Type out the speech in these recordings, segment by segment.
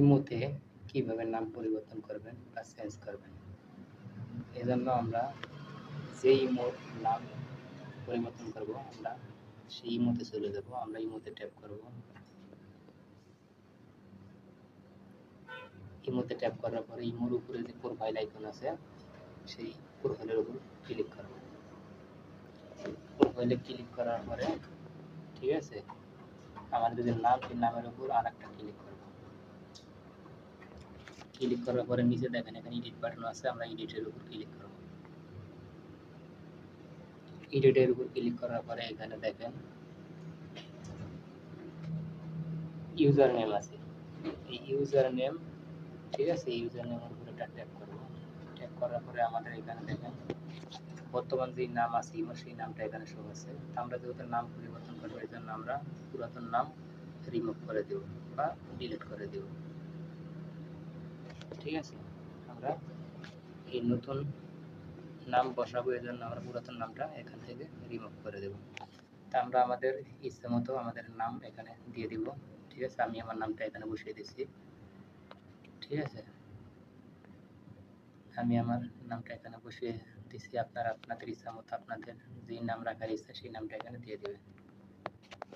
ইমোতে কিভাবে নাম পরিবর্তন করবেন বা চেঞ্জ করবেন। এজন্য আমরা যে ইমোর নাম পরিবর্তন করব আমরা সেই ইমোতে চলে যাব। আমরা ইমোতে ট্যাপ করব। ইমোতে ট্যাপ করার পরে ইমোর উপরে যে প্রোফাইল আইকন আছে সেই প্রোফাইলের উপর ক্লিক করব। প্রোফাইলে ক্লিক করার পরে ঠিক আছে আমাদের যে নাম সেই নামের উপর আরেকটা ক্লিক করব। ক্লিক করার পরে নিচে দেখেন এখানে এডিট বাটন আছে, আমরা এডিটের উপর ক্লিক করব। এডিটের উপর ক্লিক করার পরে এখানে দেখেন ইউজার নেম আছে। এই ইউজার নেম ঠিক আছে, ইউজার নেমের উপর একটা ট্যাপ করব। ট্যাপ করার পরে আমাদের এখানে দেখেন বর্তমান যে নাম আছে ইমোর সেই নামটা এখানে শো আছে। আমরা যেহেতু নাম পরিবর্তন করবো এই জন্য আমরা পুরাতন নাম রিমুভ করে দেব বা ডিলিট করে দেব। ঠিক আছে, আমরা এই নতুন নাম বসাবো এই জন্য আমরা পুরাতন নামটা এখান থেকে রিমুভ করে দেব। তা আমরা আমাদের ইচ্ছে মতো আমাদের নাম এখানে দিয়ে দিব। ঠিক আছে, আমি আমার নামটা এখানে বসিয়ে দিচ্ছি। ঠিক আছে, আমি আমার নামটা এখানে বসিয়ে দিচ্ছি। আপনারা আপনাদের ইচ্ছা মতো আপনাদের যে নাম রাখার ইচ্ছা সেই নামটা এখানে দিয়ে দেবেন।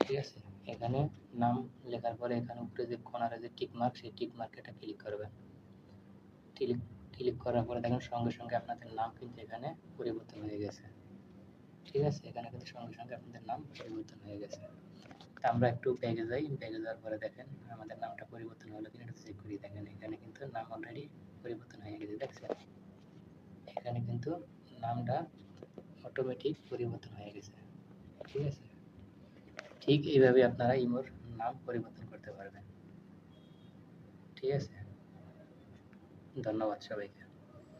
ঠিক আছে, এখানে নাম লেখার পরে এখানে উপরে যে কর্নারে যে টিক মার্ক সেই টিক মার্কে এটা ক্লিক করবেন। ক্লিক করার পরে দেখেন সঙ্গে সঙ্গে আপনাদের নাম কিন্তু এখানে পরিবর্তন হয়ে গেছে। ঠিক আছে, এখানে কিন্তু সঙ্গে সঙ্গে আপনাদের নাম পরিবর্তন হয়ে গেছে। তা আমরা একটু ব্যাগে যাই, ব্যাগে যাওয়ার পরে দেখেন আমাদের নামটা পরিবর্তন হলো কিনা একটু চেক করি। দেখেন এখানে কিন্তু নাম অলরেডি পরিবর্তন হয়ে গেছে। দেখছেন এখানে কিন্তু নামটা অটোমেটিক পরিবর্তন হয়ে গেছে। ঠিক আছে, ঠিক এইভাবে আপনারা ইমোর নাম পরিবর্তন করতে পারবেন। ঠিক আছে, ধন্যবাদ সবাইকে।